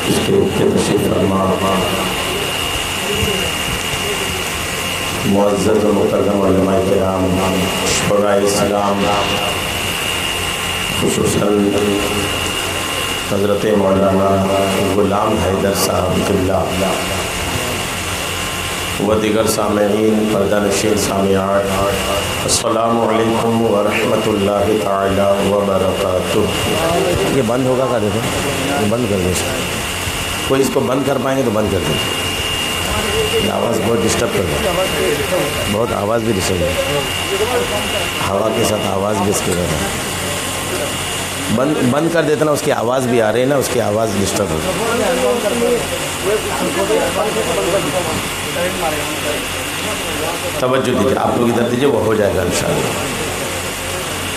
इसके तशरीफ़ फरमा मुअज़्ज़ज़ व मुकर्रम उलमाए किराम, शुहराए इस्लाम, खुसूसन हज़रत मौलाना गुलाम हैदर साहब क़िबला व दीगर सामईन, पर्दा नशीन सामियात, अस्सलामु अलैकुम व रहमतुल्लाहि तआला व बरकातुहू। ये बंद होगा का देखो, ये बंद कर दो। कोई इसको बंद कर पाएंगे तो बंद कर दें। आवाज़ बहुत डिस्टर्ब कर रहा है, बहुत आवाज़ भी डिस्टर्ब है, हवा के साथ आवाज़ भी इसके रहा है। बंद कर देता ना, उसकी आवाज़ भी आ रही है ना, उसकी आवाज़ डिस्टर्ब हो। तवज्जो दीजिए, आप लोग इधर दीजिए, वो हो जाएगा इंशाअल्लाह।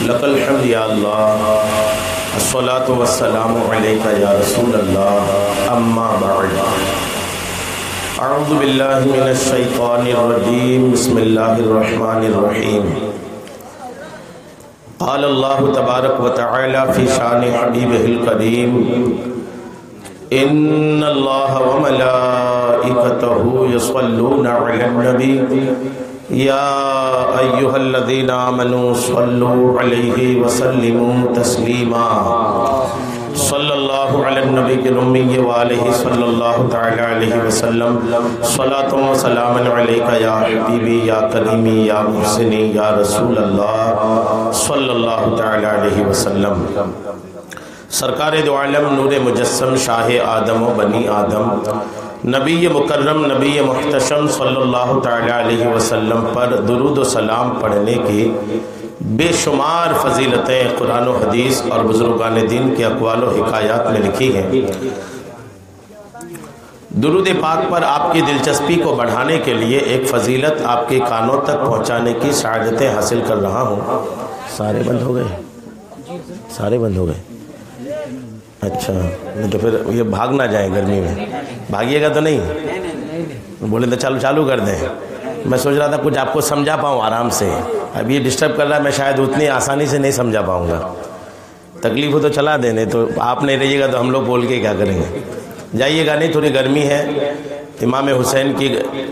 लकल हम्द या अल्लाह, अस्सलातु वस्सलामु अलैका या रसूल अल्लाह, अम्मा बअद। अऊज़ु बिल्लाहि मिनश शैतानिर रजीम, बिस्मिल्लाहिर रहमानिर रहीम। क़ाल अल्लाहु तबारक व तआला फ़ी शानि हबीबिहिल करीम, इन्नल्लाह व मलाइकतहु यस्वल्लूना अलन नबी या अय्युहल्लज़ीना आमनू सल्लू अलैहि व सल्लिमू तस्लीमा। सल्लल्लाहु अलैहि नबी उम्मी व आलिहि सल्लल्लाहु तआला अलैहि वसल्लम। सलातो व सलामन अलैका या हबीबी या करीमी या मुहसिनी या रसूल अल्लाह सल्लल्लाहु तआला अलैहि वसल्लम। सरकार दो आलम नूर मुजस्सम शाह आदम व बनी आदम नबी मुकर्रम नबी मुहतशम सल्लल्लाहु तआला अलैहि वसल्लम पर दुरूद व सलाम पढ़ने की बेशुमार फ़जीलतें कुरान व हदीस और बुज़ुर्गान दीन के अक़वाल व हिकायात में लिखी हैं। दुरूद पाक पर आपकी दिलचस्पी को बढ़ाने के लिए एक फ़जीलत आपके कानों तक पहुँचाने की सआदतें हासिल कर रहा हूँ। सारे बंद हो गए, सारे बंद हो गए। अच्छा, तो फिर ये भाग ना जाए गर्मी में, भागिएगा तो नहीं? बोले तो चालू चालू कर दें। मैं सोच रहा था कुछ आपको समझा पाऊँ आराम से, अब ये डिस्टर्ब कर रहा है, मैं शायद उतनी आसानी से नहीं समझा पाऊँगा। तकलीफ हो तो चला देने, तो आप नहीं रहिएगा तो हम लोग बोल के क्या करेंगे। जाइएगा नहीं, थोड़ी गर्मी है, इमाम हुसैन की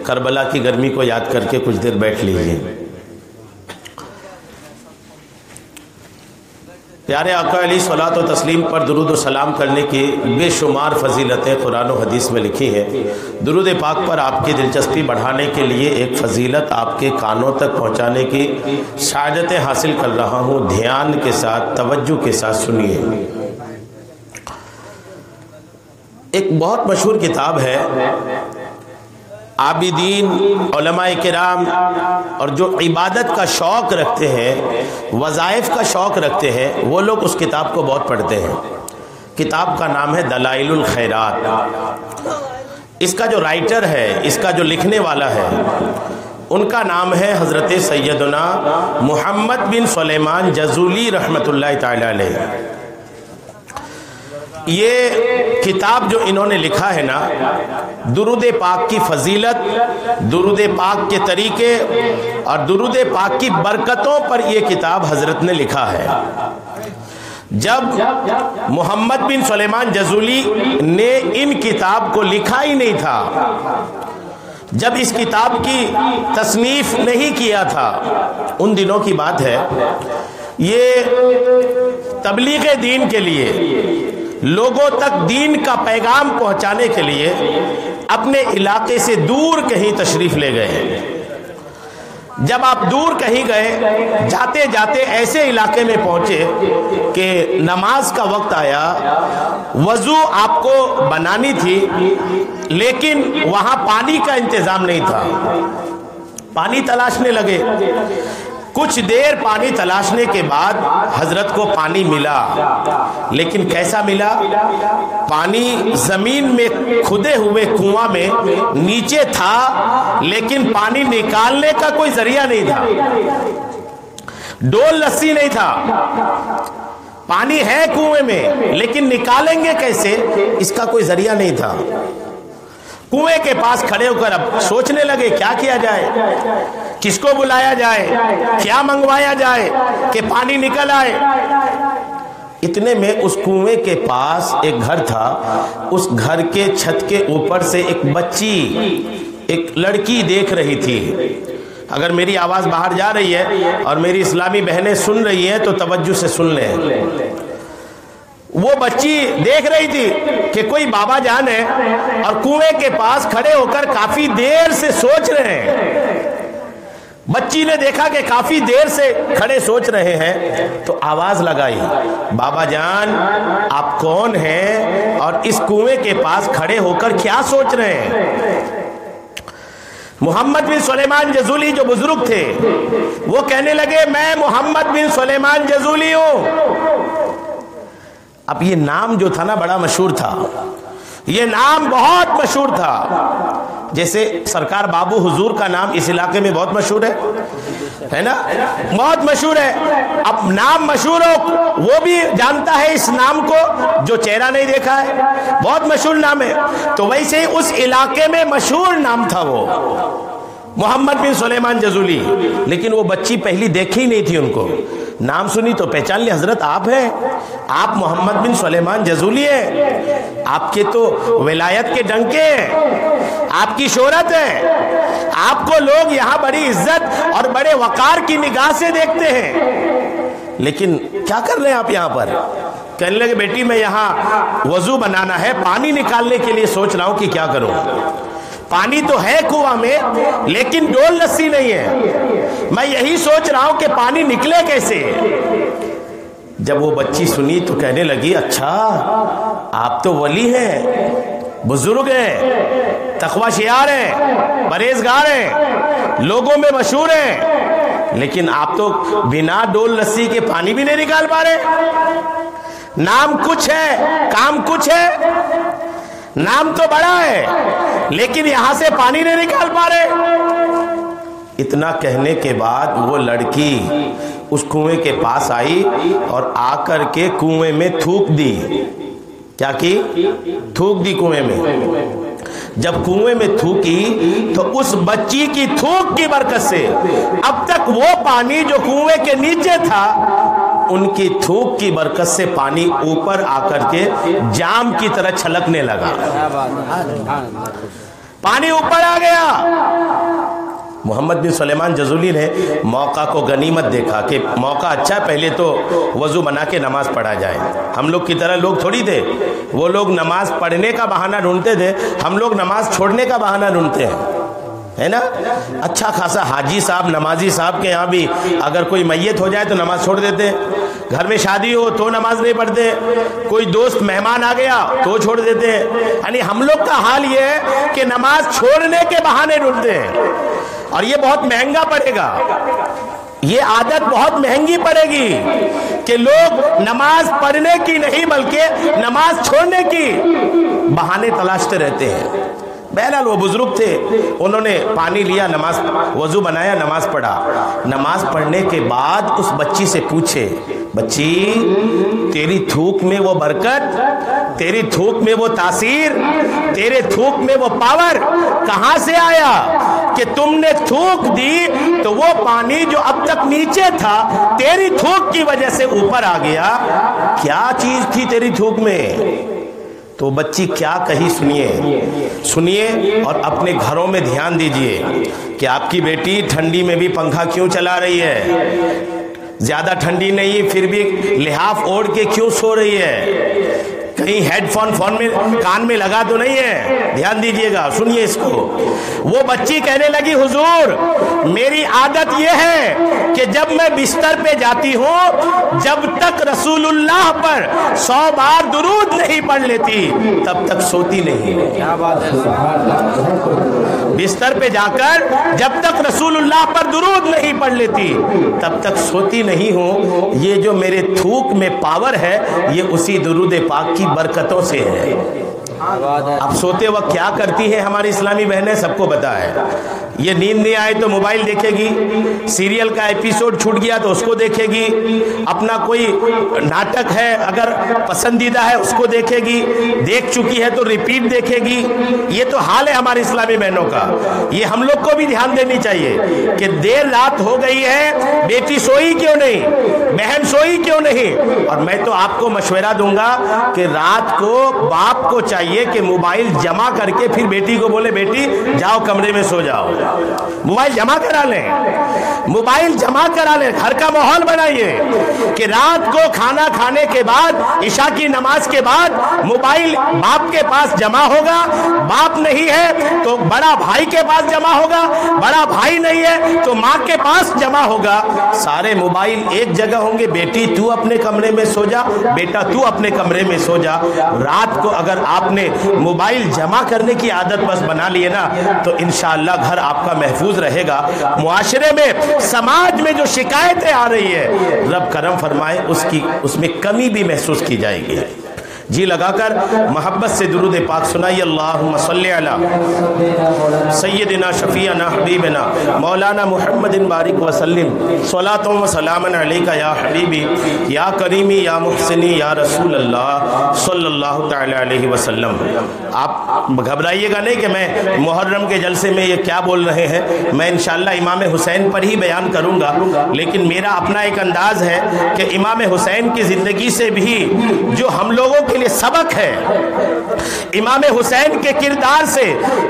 करबला की गर्मी को याद करके कुछ देर बैठ लीजिए। प्यारे आका अलैहिस्सलात व तस्लीम पर दुरूद व सलाम करने की बेशुमार फ़जीलतें कुरान व हदीस में लिखी हैं। दुरूद पाक पर आपकी दिलचस्पी बढ़ाने के लिए एक फ़जीलत आपके कानों तक पहुँचाने की सआदतें हासिल कर रहा हूँ। ध्यान के साथ, तवज्जो के साथ सुनिए। एक बहुत मशहूर किताब है, आबिदीन, उलमाए किराम और जो इबादत का शौक़ रखते हैं, वज़ाइफ का शौक़ रखते हैं, वो लोग उस किताब को बहुत पढ़ते हैं। किताब का नाम है दलाइलुल खैरात। इसका जो राइटर है, इसका जो लिखने वाला है, उनका नाम है हज़रत सैयदना मुहम्मद बिन सुलेमान जज़ूली रहमतुल्लाहि तआला अलैह। ये किताब जो इन्होंने लिखा है ना, दुरूद पाक की फजीलत, दुरूद पाक के तरीके और दुरूद पाक की बरकतों पर यह किताब हजरत ने लिखा है। जब मोहम्मद बिन सुलेमान जज़ूली ने इन किताब को लिखा ही नहीं था, जब इस किताब की तसनीफ नहीं किया था, उन दिनों की बात है, ये तबलीग दीन के लिए, लोगों तक दीन का पैगाम पहुंचाने के लिए अपने इलाके से दूर कहीं तशरीफ ले गए। जब आप दूर कहीं गए, जाते जाते ऐसे इलाके में पहुंचे कि नमाज का वक्त आया, वजू आपको बनानी थी, लेकिन वहां पानी का इंतजाम नहीं था। पानी तलाशने लगे। कुछ देर पानी तलाशने के बाद हजरत को पानी मिला, लेकिन कैसा मिला? पानी जमीन में खुदे हुए कुआं में नीचे था, लेकिन पानी निकालने का कोई जरिया नहीं था, डोल रस्सी नहीं था। पानी है कुएं में, लेकिन निकालेंगे कैसे, इसका कोई जरिया नहीं था। कुएं के पास खड़े होकर अब सोचने लगे क्या किया जाए, किसको बुलाया जाए, क्या मंगवाया जाए कि पानी निकल आए। इतने में उस कुएं के पास एक घर था। उस घर के छत के ऊपर से एक बच्ची, एक लड़की देख रही थी। अगर मेरी आवाज़ बाहर जा रही है और मेरी इस्लामी बहनें सुन रही हैं तो तवज्जो से सुन लें। वो बच्ची देख रही थी कि कोई बाबा जान है और कुएं के पास खड़े होकर काफी देर से सोच रहे हैं। बच्ची ने देखा कि काफी देर से खड़े सोच रहे हैं तो आवाज लगाई, बाबा जान आप कौन हैं और इस कुएं के पास खड़े होकर क्या सोच रहे हैं? मोहम्मद बिन सुलेमान जजूली जो बुजुर्ग थे वो कहने लगे, मैं मोहम्मद बिन सुलेमान जजूली हूं। अब ये नाम जो था ना बड़ा मशहूर था, ये नाम बहुत मशहूर था। जैसे सरकार बाबू हुजूर का नाम इस इलाके में बहुत मशहूर है ना, बहुत मशहूर है। अब नाम मशहूर हो वो भी जानता है इस नाम को जो चेहरा नहीं देखा है, बहुत मशहूर नाम है। तो वैसे ही उस इलाके में मशहूर नाम था वो मोहम्मद बिन सुलेमान जजूली। लेकिन वो बच्ची पहली देखी ही नहीं थी उनको, नाम सुनी तो पहचान ली, हजरत आप हैं, आप मोहम्मद बिन सुलेमान जजूली हैं, आपके तो विलायत के डंके हैं, आपकी शोहरत है, आपको लोग यहाँ बड़ी इज्जत और बड़े वकार की निगाह से देखते हैं। लेकिन क्या कर रहे हैं आप यहाँ पर? कहने लगे, बेटी मैं यहाँ वजू बनाना है, पानी निकालने के लिए सोच रहा हूँ कि क्या करूँ। पानी तो है कुआं में लेकिन डोल लस्सी नहीं है, मैं यही सोच रहा हूं कि पानी निकले कैसे। जब वो बच्ची सुनी तो कहने लगी, अच्छा आप तो वली हैं, बुजुर्ग हैं, तकवा शियार हैं, परहेजगार हैं, लोगों में मशहूर हैं, लेकिन आप तो बिना डोल लस्सी के पानी भी नहीं निकाल पा रहे। नाम कुछ है, काम कुछ है, नाम तो बड़ा है लेकिन यहां से पानी नहीं निकाल पा रहे। इतना कहने के बाद वो लड़की उस कुएं के पास आई और आकर के कुएं में थूक दी। क्या की? थूक दी कुएं में। जब कुएं में थूकी तो उस बच्ची की थूक की बरकत से अब तक वो पानी जो कुएं के नीचे था, उनकी थूक की बरकत से पानी ऊपर आकर के जाम की तरह छलकने लगा। पानी ऊपर आ गया। मोहम्मद बिन सुलेमान जजूली ने मौका को गनीमत देखा कि मौका अच्छा है, पहले तो वजू बना के नमाज पढ़ा जाए। हम लोग की तरह लोग थोड़ी थे, वो लोग नमाज पढ़ने का बहाना ढूंढते थे, हम लोग नमाज छोड़ने का बहाना ढूंढते हैं, है ना। अच्छा खासा हाजी साहब, नमाजी साहब के यहाँ भी अगर कोई मैयत हो जाए तो नमाज छोड़ देते हैं, घर में शादी हो तो नमाज नहीं पढ़ते, कोई दोस्त मेहमान आ गया तो छोड़ देते हैं। यानी हम लोग का हाल ये है कि नमाज छोड़ने के बहाने ढूंढते हैं और ये बहुत महंगा पड़ेगा, ये आदत बहुत महंगी पड़ेगी कि लोग नमाज पढ़ने की नहीं बल्कि नमाज छोड़ने की बहाने तलाशते रहते हैं। बहरहाल वो बुजुर्ग थे, उन्होंने पानी लिया, नमाज वजू बनाया, नमाज पढ़ा। नमाज पढ़ने के बाद उस बच्ची से पूछे, बच्ची तेरी थूक में वो बरकत, तेरी थूक में वो तासीर, तेरे थूक में वो पावर कहां से आया कि तुमने थूक दी तो वो पानी जो अब तक नीचे था तेरी थूक की वजह से ऊपर आ गया? क्या चीज थी तेरी थूक में? तो बच्ची क्या कही सुनिए और अपने घरों में ध्यान दीजिए कि आपकी बेटी ठंडी में भी पंखा क्यों चला रही है, ज्यादा ठंडी नहीं फिर भी लिहाफ ओढ़ के क्यों सो रही है, कहीं हेडफोन फोन में कान में लगा तो नहीं है। ध्यान दीजिएगा, सुनिए इसको। वो बच्ची कहने लगी, हुजूर मेरी आदत यह है कि जब मैं बिस्तर पे जाती हूँ, जब तक रसूलुल्लाह पर 100 बार दुरूद नहीं पढ़ लेती तब तक सोती नहीं। क्या बात है। बिस्तर पे जाकर जब तक रसूलुल्लाह पर दुरूद नहीं पढ़ लेती तब तक सोती नहीं हूँ। ये जो मेरे थूक में पावर है ये उसी दुरूद पाक की बरकतों से है। अब सोते वक्त क्या करती है हमारी इस्लामी बहनें, सबको पता है। ये नींद नहीं आए तो मोबाइल देखेगी, सीरियल का एपिसोड छूट गया तो उसको देखेगी, अपना कोई नाटक है अगर पसंदीदा है उसको देखेगी, देख चुकी है तो रिपीट देखेगी। ये तो हाल है हमारी इस्लामी बहनों का। ये हम लोग को भी ध्यान देनी चाहिए कि देर रात हो गई है, बेटी सोई क्यों नहीं, बहन सोई क्यों नहीं। और मैं तो आपको मशवरा दूंगा कि रात को बाप को चाहिए कि मोबाइल जमा करके फिर बेटी को बोले बेटी जाओ कमरे में सो जाओ, मोबाइल जमा करा लें, मोबाइल जमा करा लें। घर का माहौल बनाइए कि रात को खाना खाने के बाद, इशा की नमाज के बाद मोबाइल बाप के पास जमा होगा, बाप नहीं है तो बड़ा भाई के पास जमा होगा, बड़ा भाई नहीं है तो माँ के पास जमा होगा, सारे मोबाइल एक जगह होंगे। बेटी तू अपने कमरे में सो जा, बेटा तू अपने कमरे में सो जा। रात को अगर आपने मोबाइल जमा करने की आदत बस बना लिए ना तो इंशाअल्लाह घर आपका महफूज रहेगा। मुआशरे में, समाज में जो शिकायतें आ रही है रब करम फरमाए उसमें कमी भी महसूस की जाएगी। जी लगाकर मोहब्बत से दुरूद पाक सुनाइए। अल्लाहुम्मा सल्ली अला सय्यदिना शफीअना हबीबना मौलाना मुहम्मदिन बारिक वसल्लिम सलातो व सलामन अलैका या हबीबी या करीमी या मुहसिनी या रसूल अल्लाह सल्लल्लाहु तआला अलैहि वसल्लम। आप घबराइएगा नहीं कि मैं मुहर्रम के जलसे में ये क्या बोल रहे हैं। मैं इंशाअल्लाह इमाम हुसैन पर ही बयान करूँगा, लेकिन मेरा अपना एक अंदाज़ है कि इमाम हुसैन की ज़िंदगी से भी जो हम लोगों के लिए सबक है, इमाम हुसैन के किरदार से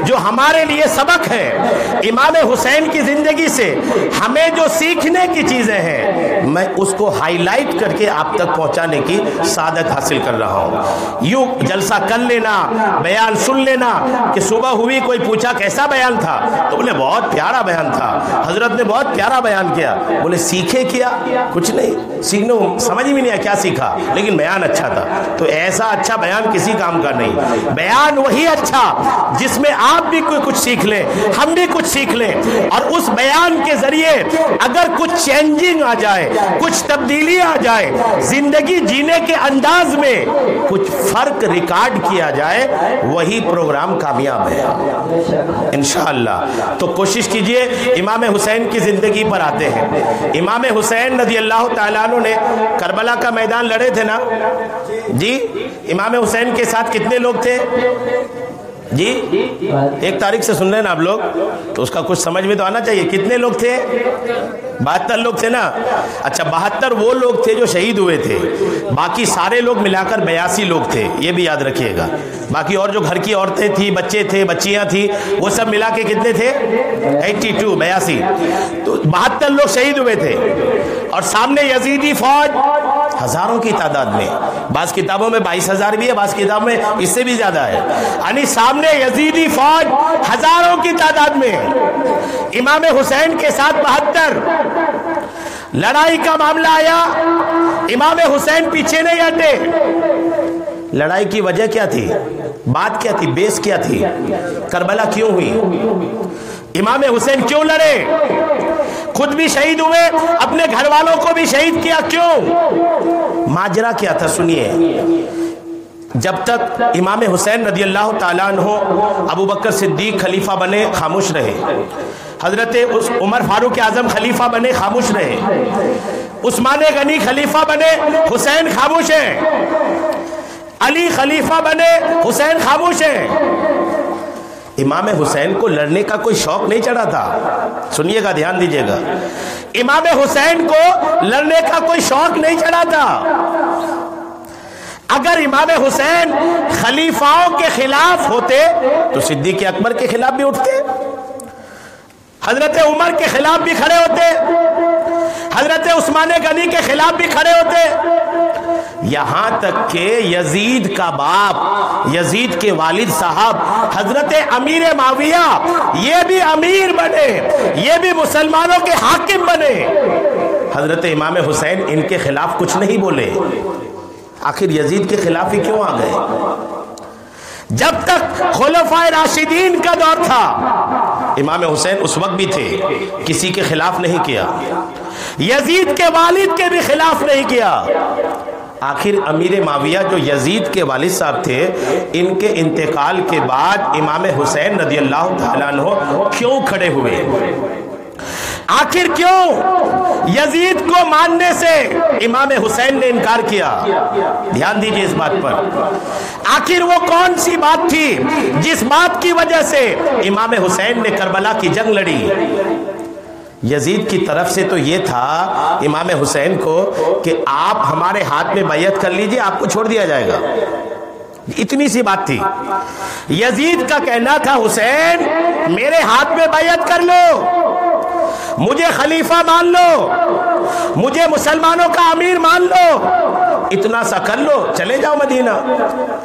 जो हमारे लिए सबक है, इमाम हुसैन की जिंदगी से हमें जो सीखने की चीजें हैं, मैं उसको हाईलाइट करके आप तक पहुंचाने की सादत हासिल कर रहा हूं। यूं जलसा कर लेना, बयान सुन लेना कि सुबह हुई कोई पूछा कैसा बयान था तो बोले बहुत प्यारा बयान था, हजरत ने बहुत प्यारा बयान किया। बोले सीखे क्या? कुछ नहीं, सीखने समझ ही नहीं आया क्या सीखा, लेकिन बयान अच्छा था। तो ऐसा अच्छा बयान किसी काम का नहीं। बयान वही अच्छा जिसमें आप भी कुछ सीख लें, हम भी कुछ सीख लें, और उस बयान के जरिए अगर कुछ चेंजिंग आ जाए, कुछ तब्दीली आ जाए, जिंदगी जीने के अंदाज में कुछ फर्क रिकॉर्ड किया जाए, वही प्रोग्राम कामयाब है इंशाअल्लाह। तो कोशिश कीजिए। इमाम हुसैन की जिंदगी पर आते हैं। इमाम हुसैन रज़ी अल्लाह तआला अन्हु ने करबला का मैदान लड़े थे ना जी। इमाम हुसैन के साथ कितने लोग थे जी? एक तारीख से सुन रहे हैं ना आप लोग, तो उसका कुछ समझ में तो आना चाहिए। कितने लोग थे? 72 लोग थे ना। अच्छा, 72 वो लोग थे जो शहीद हुए थे, बाकी सारे लोग मिलाकर 82 लोग थे, ये भी याद रखिएगा। बाकी और जो घर की औरतें थी, बच्चे थे, बच्चियां थी, वो सब मिला के कितने थे? 82। तो 72 लोग शहीद हुए थे, और सामने यजीदी फौज हजारों की तादाद में, बास किताबों में 22,000 भी है, बास किताब में इससे भी ज्यादा है। यानी सामने यजीदी फौज हजारों की तादाद में, इमाम हुसैन के साथ 72। लड़ाई का मामला आया, इमाम हुसैन पीछे नहीं हटे। लड़ाई की वजह क्या थी? बात क्या थी? बेस क्या थी? करबला क्यों हुई? इमाम हुसैन क्यों लड़े? खुद भी शहीद हुए, अपने घर वालों को भी शहीद किया, क्यों? माजरा क्या था सुनिए। जब तक इमाम हुसैन रज़ी अल्लाह ताला अन्हु अबू बकर सिद्दीक खलीफा बने, खामोश रहे। हजरत उमर फारूक आजम खलीफा बने, खामोश रहे। उस्मान गनी खलीफा बने, हुसैन खामोश है। अली खलीफा बने, हुसैन खामोश है। इमाम हुसैन को लड़ने का कोई शौक नहीं चढ़ा था। सुनिएगा, ध्यान दीजिएगा। इमाम हुसैन को लड़ने का कोई शौक नहीं चढ़ा था। अगर इमाम हुसैन खलीफाओं के खिलाफ होते तो सिद्दीक अकबर के खिलाफ भी उठते, हजरत उमर के खिलाफ भी खड़े होते, हजरत उस्मान गनी के खिलाफ भी खड़े होते। यहां तक के यजीद का बाप, यजीद के वालिद साहब हजरत अमीर माविया, ये भी अमीर बने, ये भी मुसलमानों के हाकिम बने। हजरत इमाम हुसैन इनके खिलाफ कुछ नहीं बोले। आखिर यजीद के खिलाफ ही क्यों आ गए? जब तक खुलफाए राशिदीन का दौर था, इमाम हुसैन उस वक्त भी थे, किसी के खिलाफ नहीं किया, यजीद के वालिद के भी खिलाफ नहीं किया। आखिर अमीर माविया जो यजीद के वालिद साहब थे, इनके इंतकाल के बाद इमाम हुसैन रदियल्लाहु ताला अन्हु क्यों खड़े हुए? आखिर क्यों यजीद को मानने से इमाम हुसैन ने इनकार किया? ध्यान दीजिए इस बात पर। आखिर वो कौन सी बात थी जिस बात की वजह से इमाम हुसैन ने करबला की जंग लड़ी? यजीद की तरफ से तो ये था इमाम हुसैन को कि आप हमारे हाथ में बैयत कर लीजिए, आपको छोड़ दिया जाएगा। इतनी सी बात थी। यजीद का कहना था हुसैन मेरे हाथ में बैयत कर लो, मुझे खलीफा मान लो, मुझे मुसलमानों का अमीर मान लो, इतना सा कर लो, चले जाओ मदीना,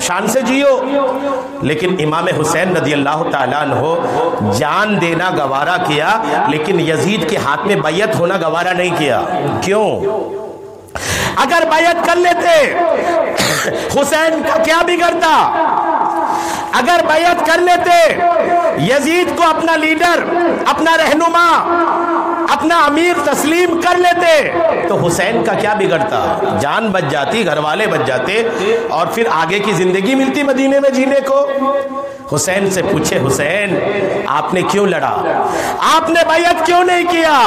शान से जियो। लेकिन इमाम हुसैन रदियल्लाहु ताला अन्हु जान देना गवारा किया, लेकिन यजीद के हाथ में बैयत होना गवारा नहीं किया। क्यों? अगर बैयत कर लेते हुसैन का क्या बिगड़ता? अगर बैयत कर लेते, यजीद को अपना लीडर, अपना रहनुमा, अपना अमीर तस्लीम कर लेते, तो हुसैन का क्या बिगड़ता? जान बच जाती, घर वाले बच जाते, और फिर आगे की जिंदगी मिलती मदीने में जीने को। हुसैन से पूछे, हुसैन आपने क्यों लड़ा? आपने बैयत क्यों नहीं किया?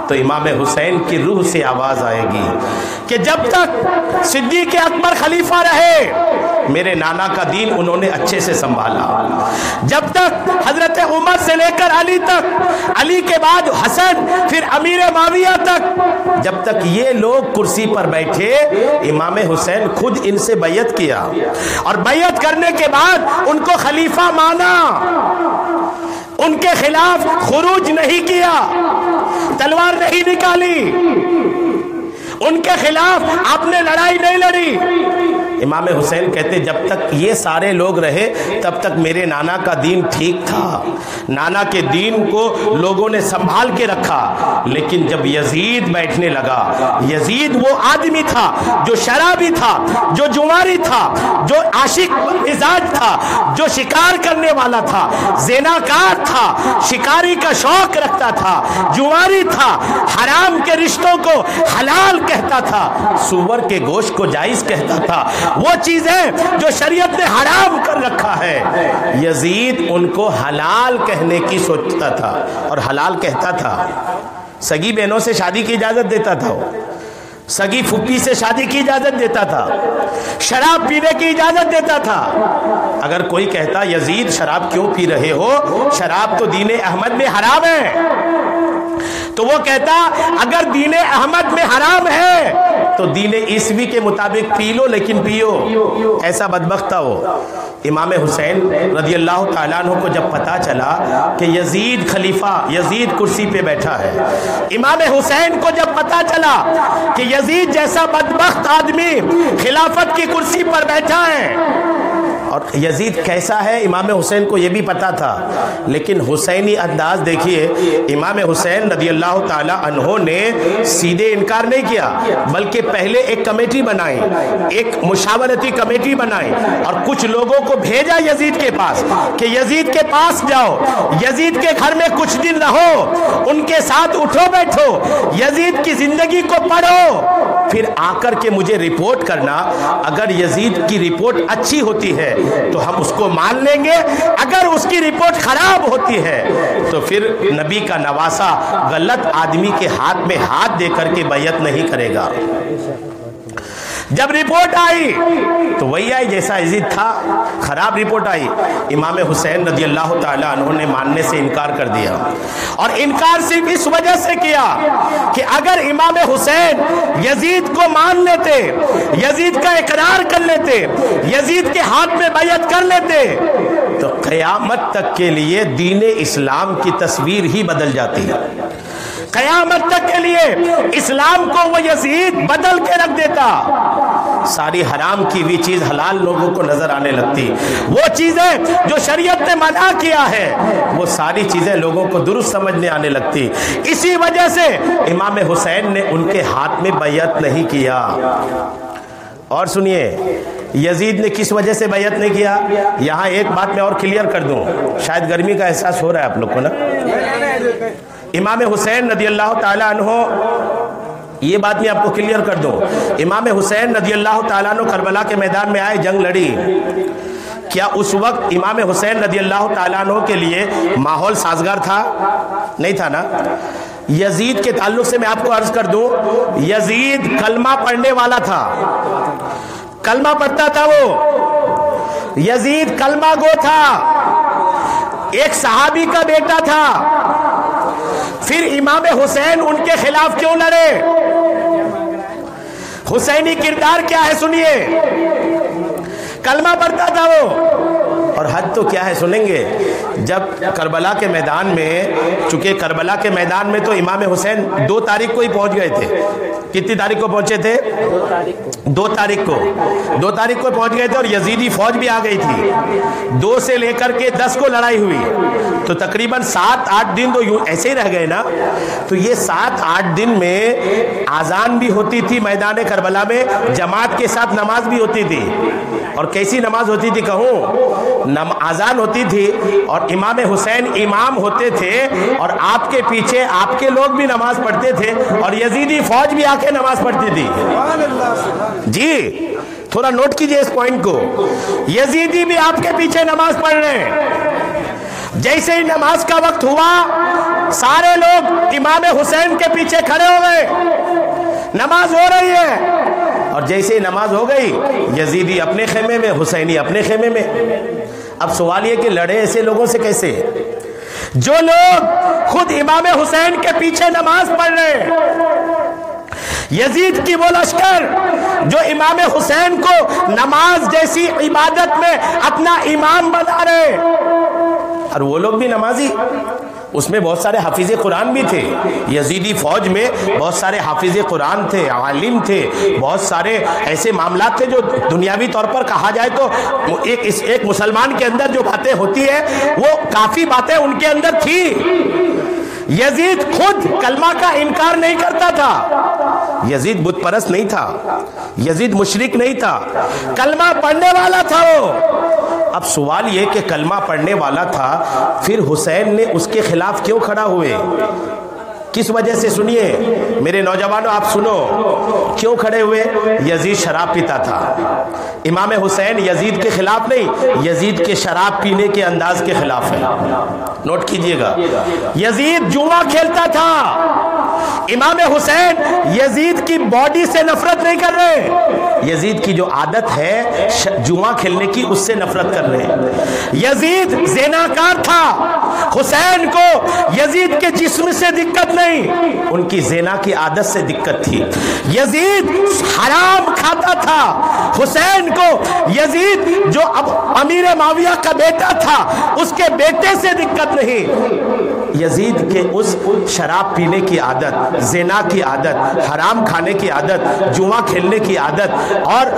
तो इमाम हुसैन की रूह से आवाज आएगी कि जब तक सिद्दीक़ अकबर खलीफा रहे, मेरे नाना का दीन उन्होंने अच्छे से संभाला। जब तक हजरत उमर से लेकर अली तक, अली के बाद हसन, फिर अमीर माविया तक, जब तक ये लोग कुर्सी पर बैठे, इमाम हुसैन खुद इनसे बैयत किया, और बैयत करने के बाद उनको खलीफा माना, उनके खिलाफ खुरूज नहीं किया, तलवार नहीं निकाली, उनके खिलाफ आपने लड़ाई नहीं लड़ी। इमाम हुसैन कहते जब तक ये सारे लोग रहे तब तक मेरे नाना का दीन ठीक था, नाना के दीन को लोगों ने संभाल के रखा। लेकिन जब यजीद बैठने लगा, यजीद वो आदमी था जो शराबी था, जो जुआरी था, जो आशिक मिजाज था, जो शिकार करने वाला था, ज़िनाकार था, शिकारी का शौक रखता था, जुआरी था, हराम के रिश्तों को हलाल कहता था, सुअर के गोश्त को जायज कहता था, वो चीजें जो शरीयत ने हराम कर रखा है, यजीद उनको हलाल कहने की सोचता था और हलाल कहता था। सगी बहनों से शादी की इजाजत देता था, सगी फुप्पी से शादी की इजाजत देता था, शराब पीने की इजाजत देता था। अगर कोई कहता यजीद शराब क्यों पी रहे हो, शराब तो दीन अहमद में हराम है, तो वो कहता अगर दीन अहमद में हराम है तो दीन ईसवी के मुताबिक पी लो, लेकिन पियो। ऐसा बदबख्त था वो। इमाम हुसैन रदियल्लाहु ताला अन्हु को जब पता चला कि यजीद खलीफा, यजीद कुर्सी पे बैठा है, इमाम हुसैन को जब पता चला कि यजीद जैसा बदबख्त आदमी खिलाफत की कुर्सी पर बैठा है, और यजीद कैसा है इमाम हुसैन को यह भी पता था, लेकिन हुसैनी अंदाज देखिए, इमाम हुसैन रदियल्लाहु ताला अन्हु ने सीधे इनकार नहीं किया, बल्कि पहले एक कमेटी बनाई, एक मुशावरती कमेटी बनाई, और कुछ लोगों को भेजा यजीद के पास कि यजीद के पास जाओ, यजीद के घर में कुछ दिन रहो, उनके साथ उठो बैठो, यजीद की जिंदगी को पढ़ो, फिर आकर के मुझे रिपोर्ट करना। अगर यजीद की रिपोर्ट अच्छी होती है तो हम उसको मान लेंगे, अगर उसकी रिपोर्ट खराब होती है तो फिर नबी का नवासा गलत आदमी के हाथ में हाथ दे करके बैयत नहीं करेगा। जब रिपोर्ट आई तो वही आई जैसा यजीद था, खराब रिपोर्ट आई। इमाम हुसैन रदियल्लाहु ताला अन्हु ने मानने से इनकार कर दिया, और इनकार सिर्फ इस वजह से किया कि अगर इमाम हुसैन यजीद को मान लेते, यजीद का इकरार कर लेते, यजीद के हाथ में बैयत कर लेते, तो क़यामत तक के लिए दीन इस्लाम की तस्वीर ही बदल जाती है। क़यामत तक के लिए इस्लाम को वो यजीद बदल के रख देता, सारी हराम की भी चीज हलाल लोगों को नजर आने लगती, वो चीजें जो शरीयत ने मना किया है वो सारी चीजें लोगों को दुरुस्त समझने आने लगती। इसी वजह से इमाम हुसैन ने उनके हाथ में बैयत नहीं किया। और सुनिए, यजीद ने किस वजह से बैयत नहीं किया, यहाँ एक बात मैं और क्लियर कर दूं, शायद गर्मी का एहसास हो रहा है आप लोग को ना। इमाम हुसैन रदियल्लाहु ताला अन्हु ये बात मैं आपको क्लियर कर दूं। इमाम हुसैन रदियल्लाहु ताला अन्हु करबला के मैदान में आए, जंग लड़ी। क्या उस वक्त इमाम हुसैन रदियल्लाहु ताला अन्हु के लिए माहौल साजगार था? नहीं था ना। यजीद के ताल्लुक से मैं आपको अर्ज कर दूं, यजीद कलमा पढ़ने वाला था, कलमा पढ़ता था वो। यजीद कलमा गो था, एक सहाबी का बेटा था। फिर इमाम हुसैन उनके खिलाफ क्यों लड़े? हुसैनी किरदार क्या है सुनिए। कलमा पढ़ता था वो। और हद तो क्या है सुनेंगे, जब करबला के मैदान में, चूंकि करबला के मैदान में तो इमाम हुसैन 2 तारीख को ही पहुंच गए थे। कितनी तारीख को पहुंचे थे? 2 तारीख को। 2 तारीख को पहुंच गए थे और यजीदी फौज भी आ गई थी। 2 से लेकर के 10 को लड़ाई हुई, तो तकरीबन 7-8 दिन तो यूं ऐसे ही रह गए ना। तो ये 7-8 दिन में आजान भी होती थी मैदान करबला में, जमात के साथ नमाज भी होती थी। और कैसी नमाज होती थी कहूँ? आजान होती थी और इमाम हुसैन इमाम होते थे और आपके पीछे आपके लोग भी नमाज पढ़ते थे और यजीदी फौज भी आके नमाज पढ़ती थी। जी थोड़ा नोट कीजिए इस पॉइंट को। यजीदी भी आपके पीछे नमाज पढ़ रहे हैं। जैसे ही नमाज का वक्त हुआ, सारे लोग इमाम हुसैन के पीछे खड़े हो गए, नमाज हो रही है। और जैसे ही नमाज हो गई, यजीदी अपने खेमे में, हुसैनी अपने खेमे में। अब सवाल ये कि लड़े ऐसे लोगों से कैसे? जो लोग खुद इमाम हुसैन के पीछे नमाज पढ़ रहे हैं, यजीद की वो लश्कर जो इमाम हुसैन को नमाज जैसी इबादत में अपना इमाम बना रहे, और वो लोग भी नमाजी, उसमें बहुत सारे हाफिज कुरान भी थे। यजीदी फौज में बहुत सारे हाफिज कुरान थे, आलिम थे, बहुत सारे ऐसे मामला थे जो दुनियावी तौर पर कहा जाए तो एक मुसलमान के अंदर जो बातें होती है वो काफी बातें उनके अंदर थी। यजीद खुद कलमा का इनकार नहीं करता था। यजीद बुत परस्त नहीं था, यजीद मुशरिक नहीं था, कलमा पढ़ने वाला था वो। अब सवाल ये कि कलमा पढ़ने वाला था, फिर हुसैन ने उसके खिलाफ क्यों खड़ा हुए? किस वजह से? सुनिए मेरे नौजवानों, आप सुनो क्यों खड़े हुए। यजीद शराब पीता था। इमाम हुसैन यजीद के खिलाफ नहीं, यजीद के शराब पीने के अंदाज के खिलाफ है। नोट कीजिएगा, यजीद जुआ खेलता था। इमाम हुसैन यजीद की बॉडी से नफरत नहीं कर रहे, यजीद की जो आदत है जुआ खेलने की, उससे नफरत कर रहे हैं। यजीद ज़िनाकार था, हुसैन को यजीद के जिस्म से दिक्कत नहीं, उनकी ज़िना की आदत से दिक्कत थी। यजीद हराम खाता था, हुसैन को यजीद जो अब अमीर माविया का बेटा था उसके बेटे से दिक्कत नहीं। यजीद के उस शराब पीने की आदत, ज़िना की आदत, हराम खाने की आदत, जुआ खेलने की आदत और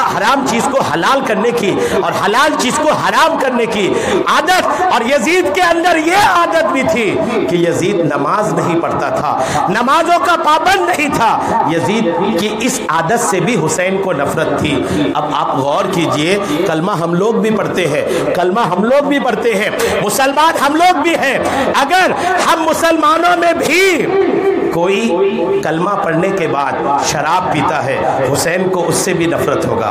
हराम चीज को हलाल करने की और हलाल चीज को हराम करने की आदत, और यजीद के अंदर यह आदत भी थी कि यजीद नमाज नहीं पढ़ता था, नमाजों का पाबंद नहीं था। यजीद की इस आदत से भी हुसैन को नफरत थी। अब आप गौर कीजिए, कलमा हम लोग भी पढ़ते हैं, कलमा हम लोग भी पढ़ते हैं, मुसलमान हम लोग भी हैं। अगर हम मुसलमानों में भी कोई कलमा पढ़ने के बाद शराब पीता है, हुसैन को उससे भी नफरत होगा।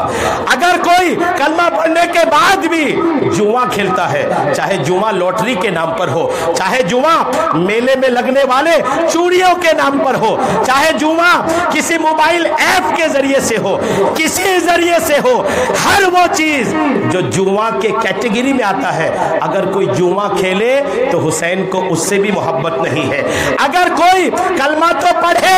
अगर कोई कलमा पढ़ने के बाद भी जुआ खेलता है, चाहे जुआ लॉटरी के नाम पर हो, चाहे जुआ मेले में लगने वाले चूड़ियों के नाम पर हो, चाहे जुआ किसी मोबाइल ऐप के जरिए से हो, किसी जरिए से हो, हर वो चीज जो जुआ के कैटेगरी में आता है, अगर कोई जुआ खेले तो हुसैन को उससे भी मोहब्बत नहीं है। अगर कोई कलमा तो पढ़े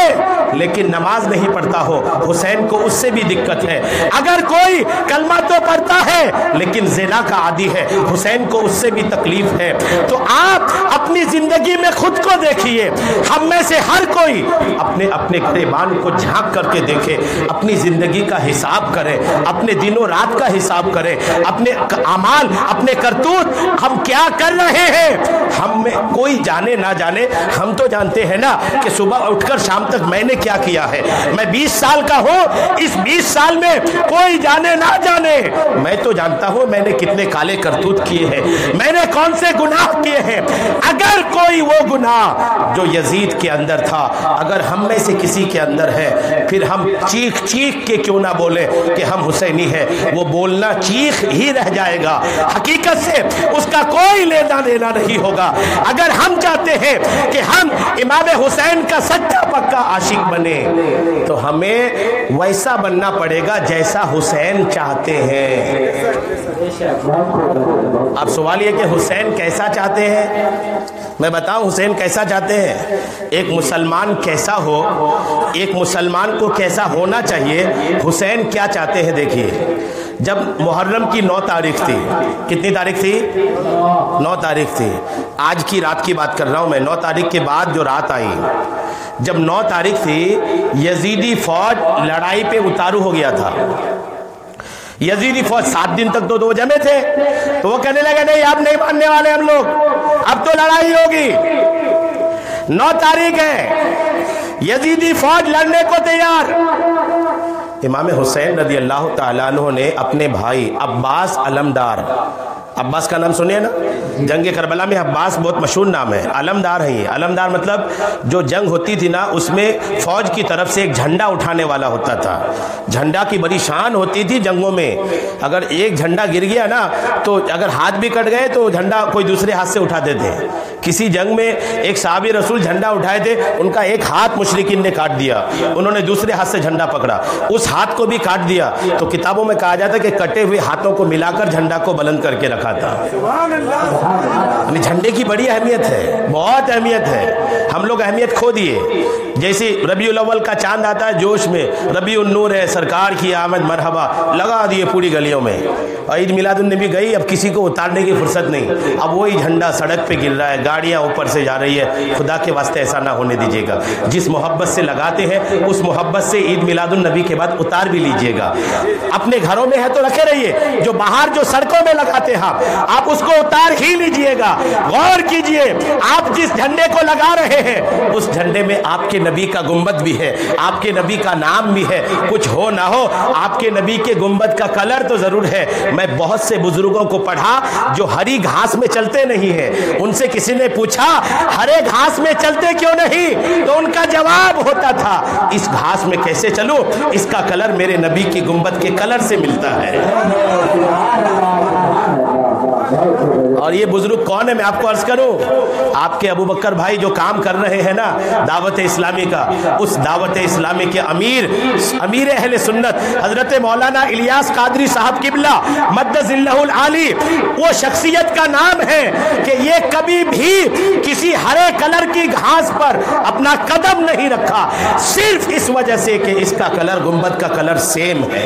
लेकिन नमाज नहीं पढ़ता हो, हुसैन को उससे भी दिक्कत है। अगर कोई कलमा तो पढ़ता है लेकिन ज़िना का आदी है, हुसैन को उससे भी तकलीफ है। तो आप अपनी जिंदगी में खुद को देखिए, हम में से हर कोई अपने अपने गिरेबान को झांक करके देखे, अपनी जिंदगी का हिसाब करें, अपने दिनों रात का हिसाब करें, अपने अमाल, अपने करतूत, हम क्या कर रहे हैं। हम में कोई जाने ना जाने, हम तो जानते हैं ना कि सुबह उठकर शाम तक मैंने क्या किया है। मैं 20 साल का हूं, इस 20 साल में कोई जाने ना जाने, मैं तो जानता हूं मैंने कितने काले करतूत किए हैं, मैंने कौन से गुनाह किए हैं। अगर कोई वो गुनाह जो यजीद के अंदर था अगर हम में से किसी के अंदर है, फिर हम चीख चीख के क्यों ना बोले कि हम हुसैनी है, वो बोलना चीख ही रह जाएगा, हकीकत से उसका कोई लेना देना नहीं होगा। अगर हम चाहते हैं कि हम इमाम हुसैन का सच्चा पक्का आशिक बने तो हमें वैसा बनना पड़ेगा जैसा हुसैन चाहते हैं। अब सवाल ये कि हुसैन कैसा चाहते हैं, मैं बताऊं हुसैन कैसा चाहते हैं। एक मुसलमान कैसा हो, एक मुसलमान को कैसा होना चाहिए, हुसैन क्या चाहते हैं। देखिए, जब मुहर्रम की 9 तारीख थी, कितनी तारीख थी? 9 तारीख थी। आज की रात की बात कर रहा हूं मैं, 9 तारीख के बाद जो रात आई, जब 9 तारीख थी, यजीदी फौज लड़ाई पे उतारू हो गया था। यजीदी फौज 7 दिन तक तो 2 जमे थे, तो वो कहने लगे नहीं अब नहीं मानने वाले हम लोग, अब तो लड़ाई होगी। 9 तारीख है, यजीदी फौज लड़ने को तैयार। इमाम हुसैन रज़ी अल्लाह ताला अन्हु ने अपने भाई अब्बास अलमदार, अब्बास का नाम सुनिए ना, जंग करबला में अब्बास बहुत मशहूर नाम है, अलमदार है ये। अलमदार मतलब जो जंग होती थी ना उसमें फौज की तरफ से एक झंडा उठाने वाला होता था। झंडा की बड़ी शान होती थी जंगों में, अगर एक झंडा गिर गया ना तो अगर हाथ भी कट गए तो झंडा कोई दूसरे हाथ से उठाते थे। किसी जंग में एक साहबी रसूल झंडा उठाए थे, उनका एक हाथ मुशरिकीन ने काट दिया, उन्होंने दूसरे हाथ से झंडा पकड़ा, उस हाथ को भी काट दिया, तो किताबों में कहा जाता है कि कटे हुए हाथों को मिलाकर झंडा को बुलंद करके रखा था। झंडे की बड़ी अहमियत है, बहुत अहमियत है, हम लोग अहमियत खो दिए। जैसे रबीउल अव्वल का चांद आता है जोश में, रबीउन नूर है, सरकार की आमद मरहबा लगा दिए पूरी गलियों में। और ईद मिलादुन नबी गई, अब किसी को उतारने की फुर्सत नहीं, अब वही झंडा सड़क पे गिर रहा है, गाड़ियां ऊपर से जा रही है। खुदा के वास्ते ऐसा ना होने दीजिएगा। जिस मोहब्बत से लगाते हैं उस मोहब्बत से ईद मिलादुन नबी के बाद उतार भी लीजिएगा। अपने घरों में है तो रखे रहिए, जो बाहर जो सड़कों में लगाते हैं आप उसको उतार ही लीजिएगा। गौर कीजिए, आप जिस झंडे को लगा रहे हैं उस झंडे में आपके नबी का गुंबद भी है, आपके नबी का नाम भी है। कुछ हो ना हो आपके नबी के गुंबद का कलर तो जरूर है। मैं बहुत से बुजुर्गों को पढ़ा जो हरी घास में चलते नहीं है, उनसे किसी ने पूछा हरे घास में चलते क्यों नहीं, तो उनका जवाब होता था इस घास में कैसे चलूं, इसका कलर मेरे नबी की गुंबद के कलर से मिलता है। और ये बुजुर्ग कौन है मैं आपको अर्ज करूं, आपके अबू बकर भाई जो काम कर रहे हैं ना दावत इस्लामी का, उस दावत इस्लामी के अमीर अहले सुन्नत हजरत मौलाना इलियास कादरी साहब किबला मद्दजिल्लहुल आली, वो शख्सियत का नाम है कि ये कभी भी किसी हरे कलर की घास पर अपना कदम नहीं रखा, सिर्फ इस वजह से कि इसका कलर गुंबद का कलर सेम है।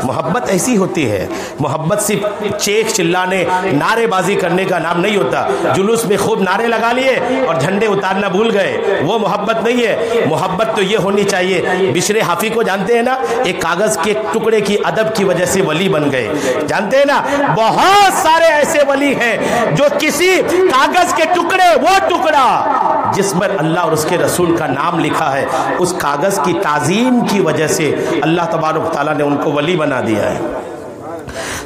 मोहब्बत ऐसी होती है, मोहब्बत सिर्फ चेख चिल्लाने नारेबाजी करने का नाम नहीं होता। जुलूस में खूब नारे लगा लिए और झंडे उतारना भूल गए, वो मोहब्बत नहीं है। मोहब्बत तो ये होनी चाहिए, बिशरे हाफी को जानते हैं ना, एक कागज के टुकड़े की अदब की वजह से वली बन गए, जानते हैं ना। बहुत सारे ऐसे वली हैं जो किसी कागज के टुकड़े, वो टुकड़ा जिस पर अल्लाह और उसके रसूल का नाम लिखा है, उस कागज की ताजीम की वजह से अल्लाह तबारक तआला ने उनको वली बना दिया है।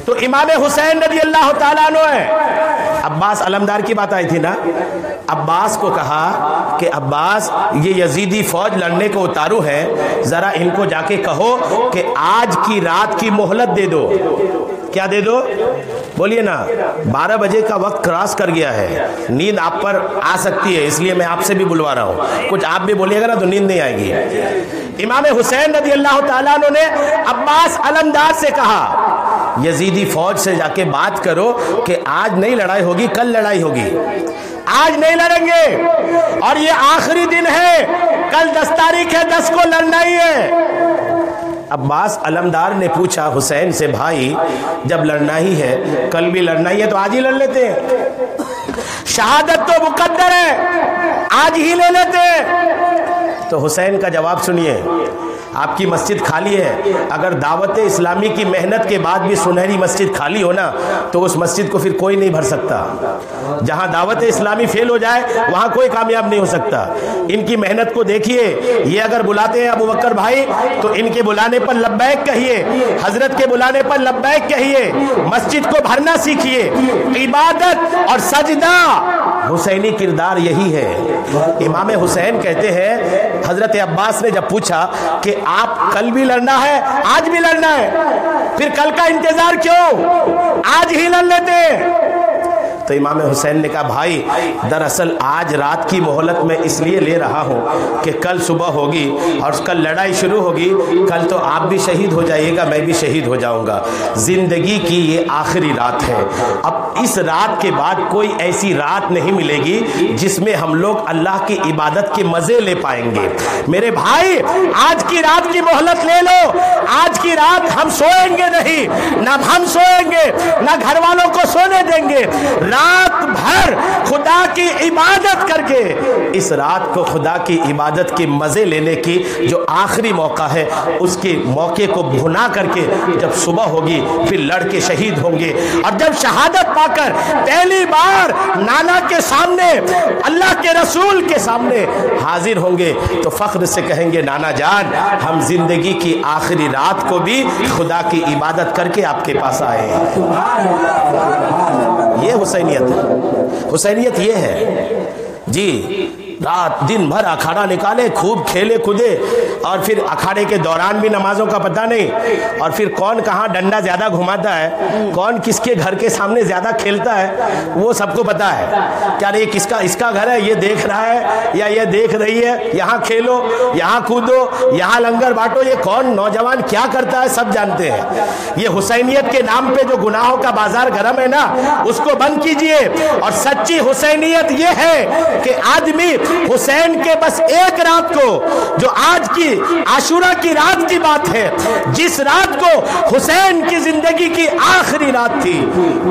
तो इमाम हुसैन रज़ी अल्लाह ताला अन्हु है। अब्बास अलमदार की बात आई थी ना, अब्बास को कहा कि अब्बास ये यजीदी फौज लड़ने को उतारू है, जरा इनको जाके कहो कि आज की रात की मोहलत दे दो। क्या दे दो, बोलिए ना। 12 बजे का वक्त क्रॉस कर गया है, नींद आप पर आ सकती है, इसलिए मैं आपसे भी बुलवा रहा हूँ, कुछ आप भी बोलिएगा ना तो नींद नहीं आएगी। इमाम हुसैन रज़ी अल्लाह ताला अन्हु ने अब्बास अलमदार से कहा यजीदी फौज से जाके बात करो कि आज नहीं लड़ाई होगी, कल लड़ाई होगी, आज नहीं लड़ेंगे और ये आखिरी दिन है, कल 10 तारीख है, 10 को लड़ना ही है। अब्बास अलमदार ने पूछा हुसैन से, भाई जब लड़ना ही है, कल भी लड़ना ही है, तो आज ही लड़ लेते हैं, शहादत तो मुकद्दर है, आज ही ले लेते हैं। तो हुसैन का जवाब सुनिए, आपकी मस्जिद खाली है, अगर दावत इस्लामी की मेहनत के बाद भी सुनहरी मस्जिद खाली हो ना, तो उस मस्जिद को फिर कोई नहीं भर सकता। जहां दावत इस्लामी फेल हो जाए वहां कोई कामयाब नहीं हो सकता। इनकी मेहनत को देखिए, ये अगर बुलाते हैं अबू बकर भाई तो इनके बुलाने पर लब्बैक कहिए, हजरत के बुलाने पर लब्बैक कहिए, मस्जिद को भरना सीखिए। इबादत और सजदा हुसैनी किरदार यही है। इमाम हुसैन कहते हैं, हजरत अब्बास ने जब पूछा कि आप कल भी लड़ना है, आज भी लड़ना है, फिर कल का इंतजार क्यों, आज ही लड़ लेते। तो इमाम हुसैन ने कहा, भाई दरअसल आज रात की मोहलत मैं इसलिए ले रहा हूँ कि कल सुबह होगी और कल लड़ाई शुरू होगी, कल तो आप भी शहीद हो जाइएगा, मैं भी शहीद हो जाऊँगा। ज़िंदगी की ये आखिरी रात है। अब इस रात के बाद कोई ऐसी रात नहीं मिलेगी जिसमें हम लोग अल्लाह की इबादत के मज़े ले पाएंगे। मेरे भाई, आज की रात की मोहलत ले लो। आज की रात हम सोएंगे नहीं, ना हम सोएंगे, ना घर वालों को सोने देंगे। रात भर खुदा की इबादत करके, इस रात को खुदा की इबादत के मजे लेने की जो आखिरी मौका है, उसके मौके को भुना करके जब सुबह होगी फिर लड़के शहीद होंगे। और जब शहादत पाकर पहली बार नाना के सामने, अल्लाह के रसूल के सामने हाजिर होंगे तो फख्र से कहेंगे, नाना जान, हम जिंदगी की आखिरी रात को भी खुदा की इबादत करके आपके पास आए हैं। ये हुसैनियत है। हुसैनियत ये है जी, रात दिन भर अखाड़ा निकाले, खूब खेले कूदे, और फिर अखाड़े के दौरान भी नमाजों का पता नहीं, और फिर कौन कहाँ डंडा ज़्यादा घुमाता है, कौन किसके घर के सामने ज़्यादा खेलता है, वो सबको पता है। क्या ये किसका, इसका घर है, ये देख रहा है या ये देख रही है, यहाँ खेलो, यहाँ कूदो, यहाँ लंगर बांटो, ये कौन नौजवान क्या करता है, सब जानते हैं। ये हुसैनियत के नाम पे जो गुनाहों का बाजार गरम है ना, उसको बंद कीजिए। और सच्ची हुसैनियत ये है कि आदमी हुसैन के बस एक रात को, जो आज की आशुरा की रात की बात है, जिस रात को हुसैन की जिंदगी की आखिरी रात थी,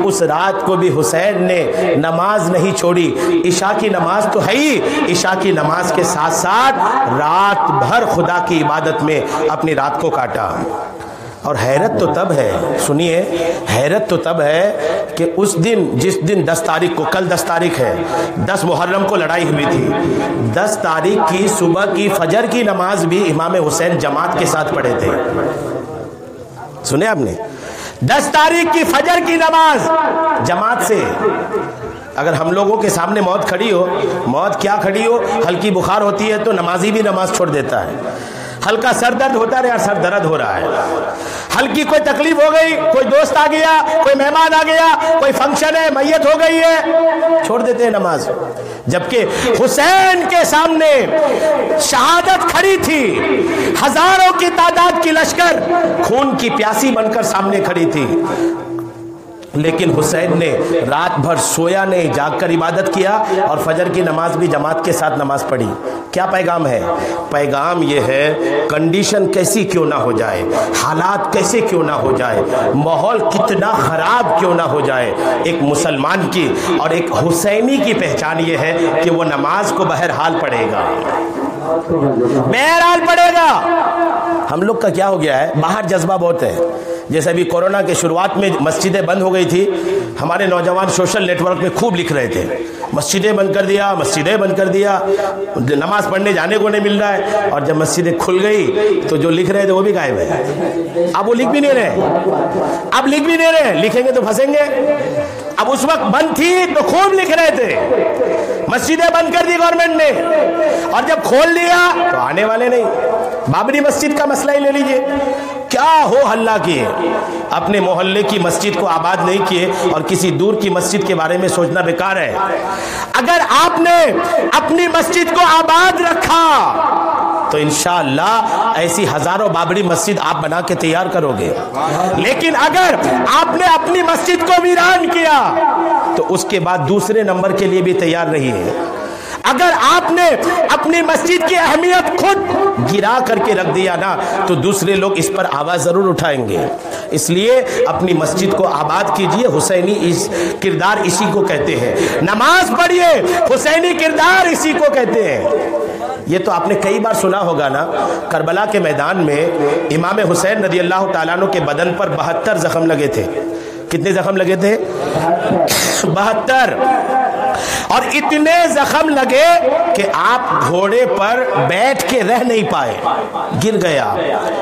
उस रात को भी हुसैन ने नमाज नहीं छोड़ी। इशा की नमाज तो है ही, इशा की नमाज के साथ साथ रात भर खुदा की इबादत में अपनी रात को काटा। और हैरत तो तब है, सुनिए, हैरत तो तब है कि उस दिन, जिस दिन 10 तारीख को, कल 10 तारीख है, 10 मुहर्रम को लड़ाई हुई थी, 10 तारीख की सुबह की फजर की नमाज भी इमाम हुसैन जमात के साथ पढ़े थे। सुने आपने, 10 तारीख की फजर की नमाज जमात से। अगर हम लोगों के सामने मौत खड़ी हो, मौत क्या खड़ी हो, हल्की बुखार होती है तो नमाजी भी नमाज छोड़ देता है। हल्का सर दर्द होता है, यार सर दर्द हो रहा है, हल्की कोई तकलीफ हो गई, कोई दोस्त आ गया, कोई मेहमान आ गया, कोई फंक्शन है, मैयत हो गई है, छोड़ देते हैं नमाज। जबकि हुसैन के सामने शहादत खड़ी थी, हजारों की तादाद की लश्कर खून की प्यासी बनकर सामने खड़ी थी, लेकिन हुसैन ने रात भर सोया नहीं, जागकर इबादत किया और फजर की नमाज भी जमात के साथ नमाज पढ़ी। क्या पैगाम है? पैगाम ये है, कंडीशन कैसी क्यों ना हो जाए, हालात कैसे क्यों ना हो जाए, माहौल कितना खराब क्यों ना हो जाए, एक मुसलमान की और एक हुसैनी की पहचान ये है कि वो नमाज को बहरहाल पढ़ेगा, बहरहाल पढ़ेगा। हम लोग का क्या हो गया है, बाहर जज्बा बहुत है। जैसे अभी कोरोना के शुरुआत में मस्जिदें बंद हो गई थी, हमारे नौजवान सोशल नेटवर्क में खूब लिख रहे थे, मस्जिदें बंद कर दिया, मस्जिदें बंद कर दिया, नमाज पढ़ने जाने को नहीं मिल रहा है। और जब मस्जिदें खुल गई तो जो लिख रहे थे वो भी गायब है। अब वो लिख भी नहीं रहे, अब लिख भी नहीं रहे, लिखेंगे तो फंसेंगे। अब उस वक्त बंद थी तो खूब लिख रहे थे, मस्जिदें बंद कर दी गवर्नमेंट ने, और जब खोल लिया तो आने वाले नहीं। बाबरी मस्जिद का मसला ही ले लीजिए, क्या हो हल्ला किए, अपने मोहल्ले की मस्जिद को आबाद नहीं किए और किसी दूर की मस्जिद के बारे में सोचना बेकार है। अगर आपने अपनी मस्जिद को आबाद रखा तो इंशाअल्लाह ऐसी हजारों बाबरी मस्जिद आप बना के तैयार करोगे। लेकिन अगर आपने अपनी मस्जिद को वीरान किया तो उसके बाद दूसरे नंबर के लिए भी तैयार रहिए। अगर आपने अपनी मस्जिद की अहमियत खुद गिरा करके रख दिया ना तो दूसरे लोग इस पर आवाज जरूर उठाएंगे। इसलिए अपनी मस्जिद को आबाद कीजिए। हुसैनी इस किरदार इसी को कहते हैं। नमाज पढ़िए, हुसैनी किरदार इसी को कहते हैं। ये तो आपने कई बार सुना होगा ना, करबला के मैदान में इमाम हुसैन रज़ी अल्लाह ताला अन्हु के बदन पर 72 जख्म लगे थे। कितने जख्म लगे थे? 72। और इतने जख्म लगे कि आप घोड़े पर बैठ के रह नहीं पाए, गिर गया,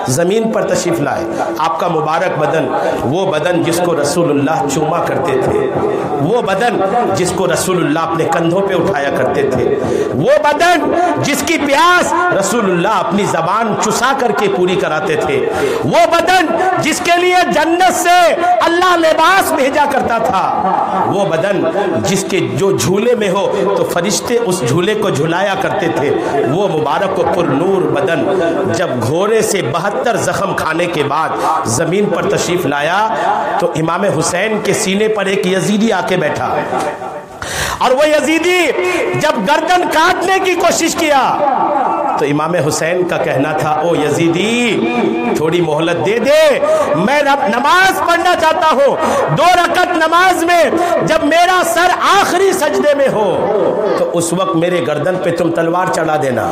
जमीन पर तशरीफ लाए। आपका मुबारक बदन, वो बदन जिसको रसूलुल्लाह चूमा करते थे, वो बदन जिसको रसूलुल्लाह अपने कंधों पे उठाया करते थे, वो बदन जिसकी प्यास रसूलुल्लाह अपनी जबान चुसा करके पूरी कराते थे, वो बदन जिसके लिए जन्नत से अल्लाह लिबास भेजा करता था, वो बदन जिसके जो झूले में हो तो फरिश्ते उस झूले को झुलाया करते थे, वो मुबारक व पुरनूर बदन जब घोड़े से 72 जख्म खाने के बाद जमीन पर तशरीफ लाया तो इमाम हुसैन के सीने पर एक यजीदी आके बैठा, और वो यजीदी जब गर्दन काटने की कोशिश किया तो इमाम हुसैन का कहना था, ओ यजीदी थोड़ी मोहलत दे दे, मैं नमाज पढ़ना चाहता हूँ। 2 रकत नमाज में जब मेरा सर आखिरी सजदे में हो तो उस वक्त मेरे गर्दन पे तुम तलवार चढ़ा देना।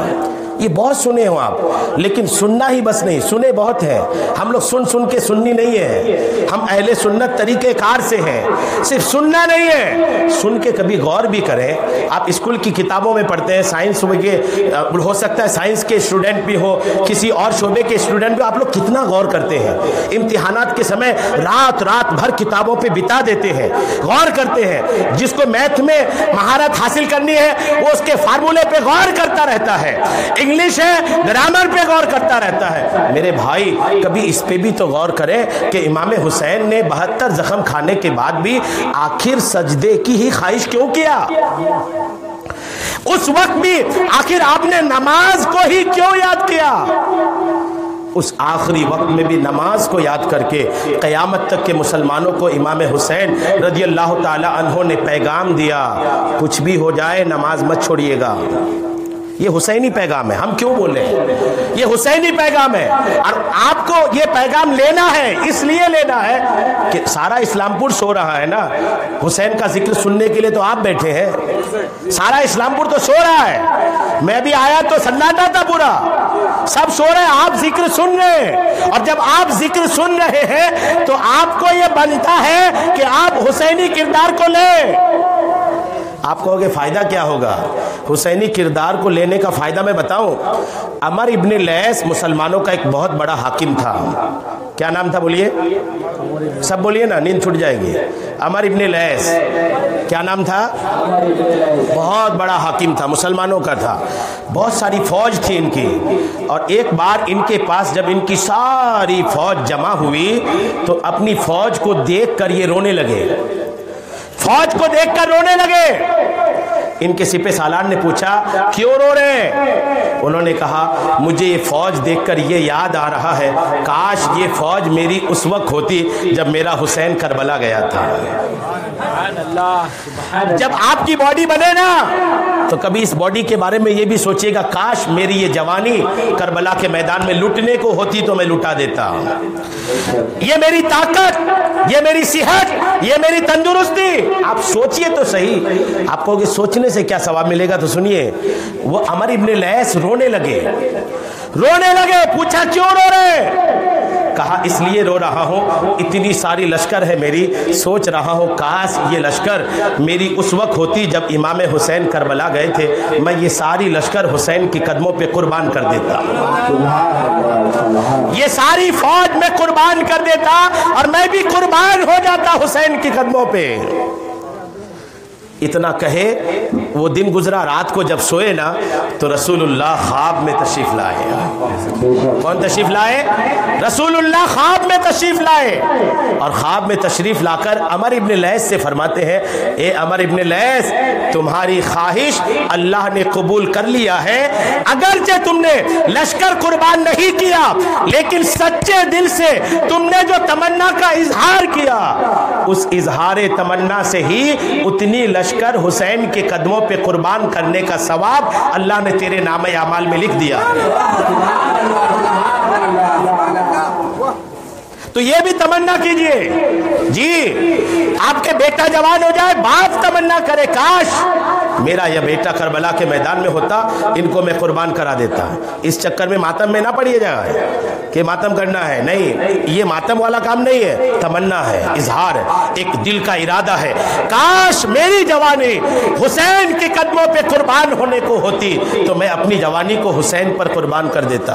ये बहुत सुने हो आप, लेकिन सुनना ही बस नहीं, सुने बहुत है। हम लोग सुन सुन के सुन्नी नहीं है, हम अहले सुन्नत तरीक़ेकार से हैं। सिर्फ सुनना नहीं है, सुन के कभी गौर भी करें। आप स्कूल की किताबों में पढ़ते हैं, साइंस के हो सकता है साइंस के स्टूडेंट भी हो, किसी और शोबे के स्टूडेंट भी, आप लोग कितना गौर करते हैं। इम्तिहानात के समय रात रात भर किताबों पे बिता देते हैं, गौर करते हैं। जिसको मैथ में महारत हासिल करनी है वो उसके फार्मूले पे गौर करता रहता है, इंग्लिश है ग्रामर पे गौर करता रहता है। मेरे भाई कभी इस पे भी तो गौर करें कि इमाम हुसैन ने 72 जख्म खाने के बाद भी आखिर सजदे की ही ख्वाहिश क्यों किया? उस वक्त भी आखिर आपने नमाज को ही क्यों याद किया? उस आखिरी वक्त में भी नमाज को याद करके क़यामत तक के मुसलमानों को इमाम हुसैन रज़ी अल्लाह ताला अन्हु ने पैगाम दिया, कुछ भी हो जाए नमाज मत छोड़िएगा। ये हुसैनी पैगाम है, हम क्यों बोले, ये हुसैनी पैगाम है। और आपको ये पैगाम लेना है, इसलिए लेना है कि सारा इस्लामपुर सो रहा है ना, हुसैन का जिक्र सुनने के लिए तो आप बैठे हैं। सारा इस्लामपुर तो सो रहा है, मैं भी आया तो सन्नाटा था पूरा, सब सो रहे हैं, आप जिक्र सुन रहे हैं। और जब आप जिक्र सुन रहे हैं तो आपको ये बनता है कि आप हुसैनी किरदार को लें। आप कहोगे फायदा क्या होगा? हुसैनी किरदार को लेने का फायदा मैं बताऊं। अमर इब्न लैस मुसलमानों का एक बहुत बड़ा हाकिम था। क्या नाम था बोलिए, सब बोलिए ना, नींद छूट जाएगी। अमर इब्न लैस, क्या नाम था? बहुत बड़ा हाकिम था, मुसलमानों का था, बहुत सारी फौज थी इनकी। और एक बार इनके पास जब इनकी सारी फौज जमा हुई तो अपनी फौज को देख कर ये रोने लगे, फौज को देखकर रोने लगे। इनके सिपह सालार ने पूछा क्यों रो रहे हैं? उन्होंने कहा मुझे ये फौज देखकर ये याद आ रहा है, काश ये फौज मेरी उस वक्त होती जब मेरा हुसैन करबला गया था। जब आपकी बॉडी बने ना तो कभी इस बॉडी के बारे में ये भी सोचिएगा, काश मेरी ये जवानी करबला के मैदान में लुटने को होती तो मैं लुटा देता। ये मेरी ताकत, ये मेरी सेहत, ये मेरी तंदुरुस्ती। आप सोचिए तो सही, आप कहोगे सोचने से क्या सवाब मिलेगा, तो सुनिए। वो अमर इब्न लैस रोने लगे, रोने लगे। पूछा क्यों रो रहे? कहा इसलिए रो रहा हूँ, इतनी सारी लश्कर है मेरी, सोच रहा हूँ काश ये लश्कर मेरी उस वक्त होती जब इमाम हुसैन करबला गए थे, मैं ये सारी लश्कर हुसैन के कदमों पे कुर्बान कर देता, ये सारी फौज में कुर्बान कर देता और मैं भी कुर्बान हो जाता हुसैन के कदमों पे। इतना कहे वो दिन गुजरा, रात को जब सोए ना तो रसूलुल्लाह ख्वाब में तशरीफ लाए। कौन तशरीफ लाए? रसूलुल्लाह ख्वाब में तशरीफ लाए। और ख्वाब में तशरीफ लाकर अमर इब्न लैस से फरमाते हैं, ए अमर इब्न लैस, तुम्हारी ख्वाहिश अल्लाह ने कबूल कर लिया है। अगरचे तुमने लश्कर कुर्बान नहीं किया, लेकिन सच्चे दिल से तुमने जो तमन्ना का इजहार किया, उस इजहार तमन्ना से ही उतनी लश्कर हुसैन के कदमों पे कुर्बान करने का सवाब अल्लाह ने तेरे नामे अमाल में लिख दिया। तो ये भी तमन्ना कीजिए जी, आपके बेटा जवान हो जाए, बाप तमन्ना करे काश मेरा यह बेटा करबला के मैदान में होता, इनको मैं कुर्बान करा देता। इस चक्कर में मातम में ना पड़िएगा कि मातम करना है, नहीं, ये मातम वाला काम नहीं है, तमन्ना है, इजहार है, एक दिल का इरादा है। काश मेरी जवानी हुसैन के कदमों पे कुर्बान होने को होती तो मैं अपनी जवानी को हुसैन पर कुर्बान कर देता।